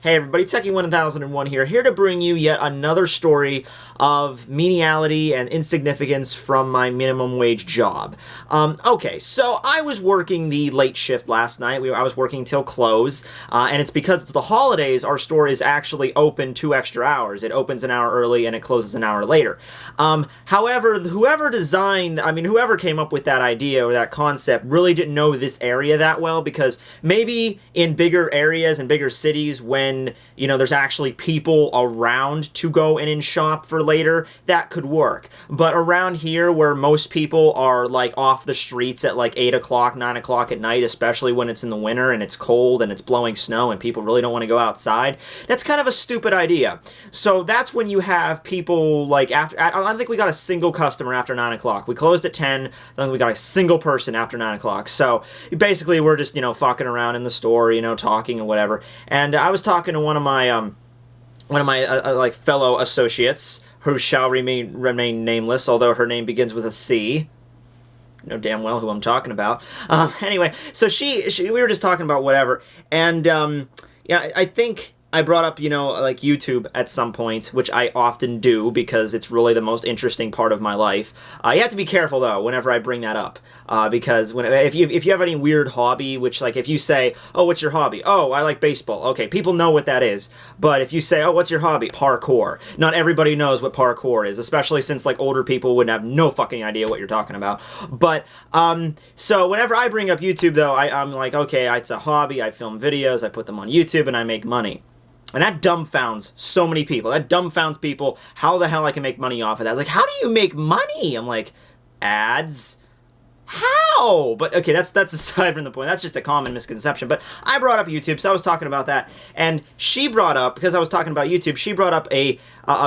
Hey everybody, Techie1001 here to bring you yet another story of meniality and insignificance from my minimum wage job. Okay, so I was working the late shift last night. I was working till close, and it's because it's the holidays, our store is actually open 2 extra hours. It opens an hour early and it closes an hour later. However, whoever came up with that idea or that concept really didn't know this area that well, because maybe in bigger areas and bigger cities when there's actually people around to go in and shop for later, that could work. But around here where most people are like off the streets at like 8 o'clock, 9 o'clock at night, especially when it's in the winter and it's cold and it's blowing snow and people really don't want to go outside, that's kind of a stupid idea. So that's when you have people like I don't think we got a single customer after 9 o'clock. We closed at 10, then we got a single person after 9 o'clock. So basically we're just, fucking around in the store, talking and whatever. And I was talking to one of my fellow associates, who shall remain nameless, although her name begins with a C. You know damn well who I'm talking about. Anyway, so we were just talking about whatever, and I think I brought up, like YouTube at some point, which I often do because it's really the most interesting part of my life. You have to be careful, though, whenever I bring that up, because if you have any weird hobby, which, like, if you say, oh, what's your hobby? Oh, I like baseball. Okay, people know what that is. But if you say, oh, what's your hobby? Parkour. Not everybody knows what parkour is, especially since, like, older people wouldn't have no fucking idea what you're talking about. But, so whenever I bring up YouTube, though, I'm like, okay, it's a hobby. I film videos, I put them on YouTube, and I make money. And that dumbfounds so many people. That dumbfounds people how the hell I can make money off of that. Like, how do you make money? I'm like, ads? How? But, okay, that's aside from the point. That's just a common misconception. But I brought up YouTube, so I was talking about that. And she brought up, because I was talking about YouTube, she brought up a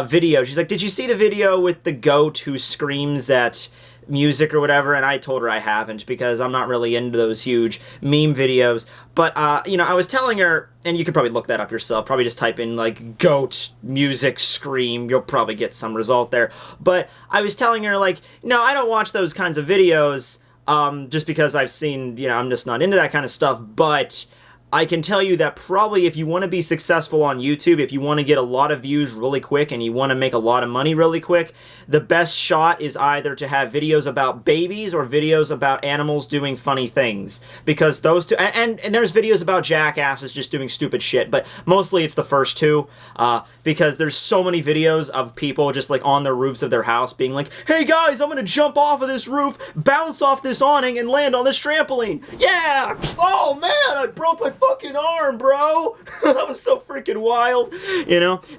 video. She's like, did you see the video with the goat who screams at music or whatever? And I told her I haven't, because I'm not really into those huge meme videos. But, I was telling her, and you could probably look that up yourself, probably just type in, like, goat, music, scream, you'll probably get some result there. But I was telling her, like, no, I don't watch those kinds of videos, just because I've seen, I'm just not into that kind of stuff, but I can tell you that probably if you want to be successful on YouTube, if you want to get a lot of views really quick and you want to make a lot of money really quick, the best shot is either to have videos about babies or videos about animals doing funny things. Because those two, and there's videos about jackasses just doing stupid shit, but mostly it's the first two, because there's so many videos of people just like on the roofs of their house being like, hey guys, I'm gonna jump off of this roof, bounce off this awning, and land on this trampoline. Yeah! Oh man, I broke my fucking arm, bro! That was so freaking wild.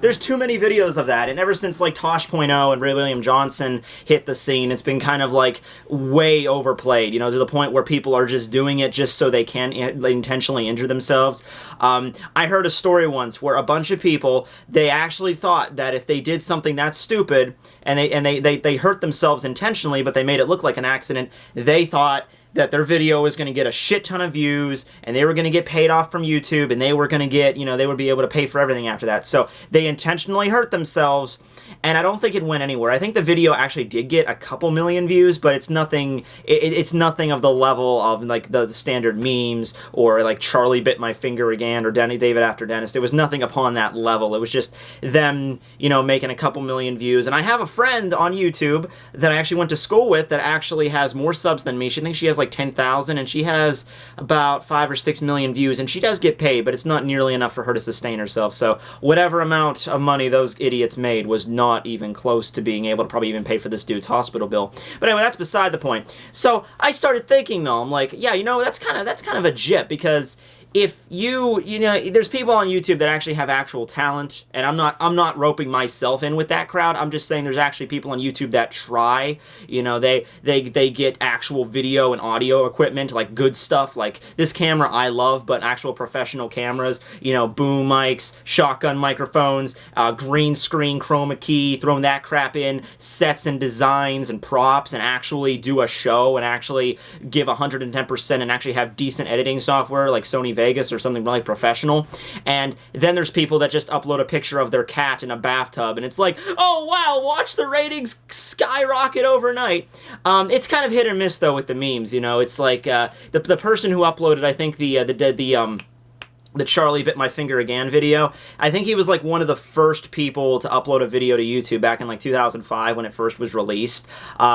There's too many videos of that, and ever since like Tosh.0 and Ray William Johnson hit the scene, it's been kind of like way overplayed, to the point where people are just doing it just so they can intentionally injure themselves. I heard a story once where a bunch of people, they actually thought that if they did something that stupid and they hurt themselves intentionally, but they made it look like an accident, they thought that their video was going to get a shit ton of views, and they were going to get paid off from YouTube, and they were going to get, they would be able to pay for everything after that. So they intentionally hurt themselves, and I don't think it went anywhere. I think the video actually did get a couple million views, but it's nothing, it's nothing of the level of, like, the standard memes, or, like, Charlie bit my finger again, or David after Dentist. It was nothing upon that level. It was just them, making a couple million views. And I have a friend on YouTube that I actually went to school with that actually has more subs than me. She thinks she has, like, 10,000, and she has about 5 or 6 million views, and she does get paid, but it's not nearly enough for her to sustain herself. So whatever amount of money those idiots made was not even close to being able to probably even pay for this dude's hospital bill. But anyway, that's beside the point. So I started thinking, though, I'm like, yeah, that's kind of a jip, because if there's people on YouTube that actually have actual talent, and I'm not roping myself in with that crowd. I'm just saying there's actually people on YouTube that try. They get actual video and audio equipment, like good stuff, like this camera I love, but actual professional cameras, boom mics, shotgun microphones, green screen, chroma key, throwing that crap in, sets and designs and props, and actually do a show and actually give 110% and actually have decent editing software like Sony Vegas or something really professional. And then there's people that just upload a picture of their cat in a bathtub, and it's like, oh wow, watch the ratings skyrocket overnight. It's kind of hit or miss though with the memes. It's like the person who uploaded, I think the Charlie Bit My Finger Again video. I think he was like one of the first people to upload a video to YouTube back in like 2005 when it first was released.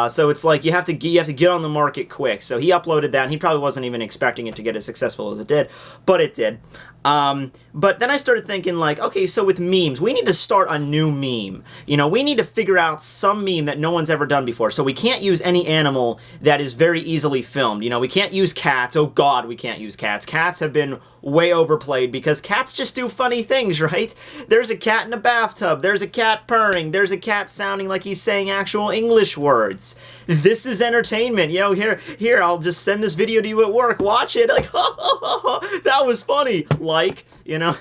So it's like you have to get on the market quick. So he uploaded that, and he probably wasn't even expecting it to get as successful as it did, but it did. But then I started thinking, like, okay, so with memes, we need to start a new meme. You know, we need to figure out some meme that no one's ever done before. So we can't use any animal that is very easily filmed. You know, we can't use cats. Oh, God, we can't use cats. Cats have been way overplayed because cats just do funny things, right? There's a cat in a bathtub. There's a cat purring. There's a cat sounding like he's saying actual English words. This is entertainment. You know, here, I'll just send this video to you at work. Watch it. Like, that was funny. Like, you know,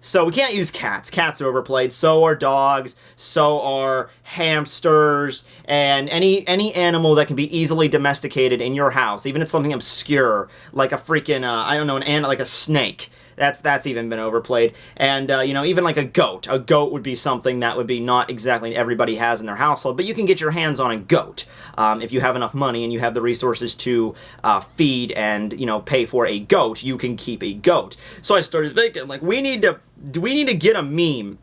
so we can't use cats. Cats are overplayed. So are dogs. So are hamsters. And any animal that can be easily domesticated in your house, even if it's something obscure, like a freaking, I don't know, like a snake. That's even been overplayed. And, you know, even like a goat. A goat would be something that would be not exactly everybody has in their household, but you can get your hands on a goat if you have enough money and you have the resources to feed and, you know, pay for a goat. You can keep a goat. So I started thinking, like, we need to get a meme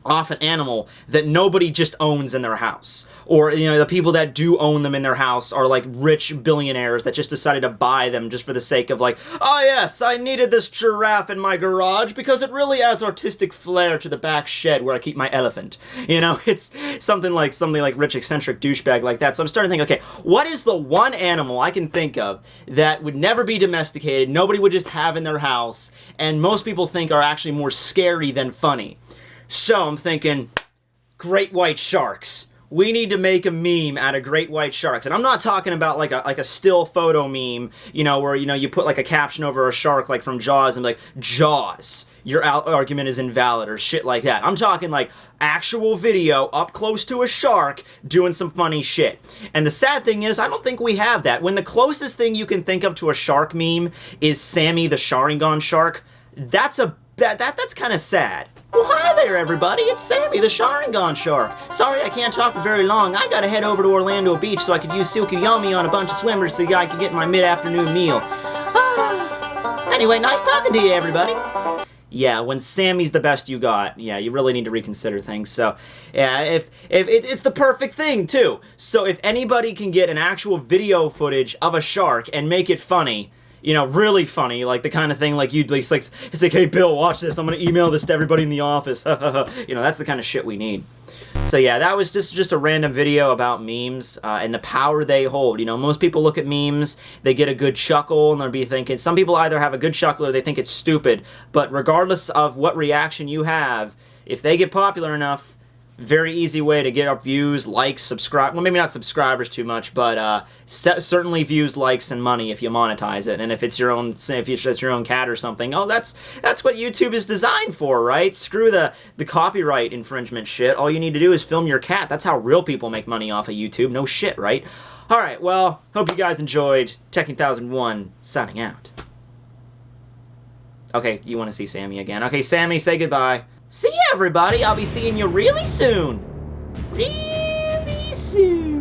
off an animal that nobody just owns in their house. Or, you know, the people that do own them in their house are like rich billionaires that just decided to buy them just for the sake of like, oh yes, I needed this giraffe in my garage because it really adds artistic flair to the back shed where I keep my elephant. You know, it's something like rich eccentric douchebag like that. So I'm starting to think, okay, what is the one animal I can think of that would never be domesticated, nobody would just have in their house, and most people think are actually more scary than funny? So I'm thinking, great white sharks. We need to make a meme out of great white sharks. And I'm not talking about like a still photo meme, you know, where, you know, you put like a caption over a shark like from Jaws and like, Jaws, your argument is invalid or shit like that. I'm talking like actual video up close to a shark doing some funny shit. And the sad thing is, I don't think we have that. When the closest thing you can think of to a shark meme is Sammy the Sharingan shark, that's kind of sad. Well, hi there, everybody. It's Sammy, the Sharingan Shark. Sorry I can't talk for very long. I gotta head over to Orlando Beach so I could use Silky-Yummy on a bunch of swimmers so I could get my mid-afternoon meal. Anyway, nice talking to you, everybody. Yeah, when Sammy's the best you got, yeah, you really need to reconsider things. So, yeah, if it's the perfect thing, too. So if anybody can get an actual video footage of a shark and make it funny, you know, really funny, like the kind of thing like you'd like, it's like, hey, Bill, watch this. I'm going to email this to everybody in the office. You know, that's the kind of shit we need. So yeah, that was just a random video about memes and the power they hold. You know, most people look at memes, they get a good chuckle, and they'll be thinking, some people either have a good chuckle or they think it's stupid. But regardless of what reaction you have, if they get popular enough, very easy way to get up views, likes, subscribe. Well, maybe not subscribers too much, but certainly views, likes, and money if you monetize it. And if it's your own, if it's your own cat or something, oh, that's what YouTube is designed for, right? Screw the copyright infringement shit. All you need to do is film your cat. That's how real people make money off of YouTube. No shit, right? All right. Well, hope you guys enjoyed. Techie1001 signing out. Okay, you want to see Sammy again? Okay, Sammy, say goodbye. See ya, everybody. I'll be seeing you really soon. Really soon.